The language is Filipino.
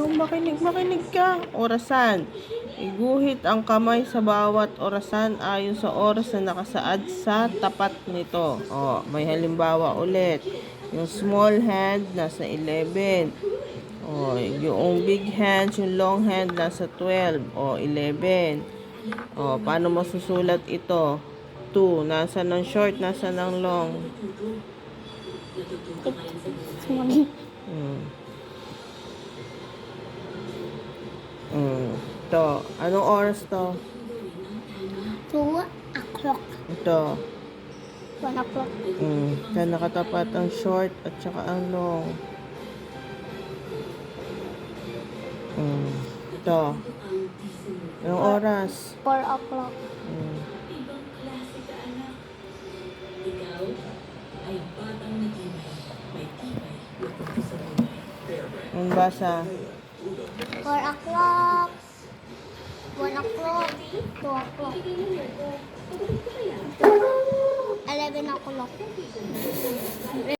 Makinig ka. Orasan. Iguhit ang kamay sa bawat orasan ayon sa oras na nakasaad sa tapat nito. O, may halimbawa ulit. Yung small hand, nasa 11. O, yung big hand, yung long hand, nasa 12. O, 11. O, paano mo susulat ito? 2. Nasa ng short, nasa ng long. Small. Ito. Anong oras to? 2 o'clock. Ito. 1 o'clock. Kaya nakatapat ang short at saka ang long. Ito. Anong oras? 4 o'clock. Ang basa. 4 o'clock. 1 o'clock. 2 o'clock. 11 o'clock.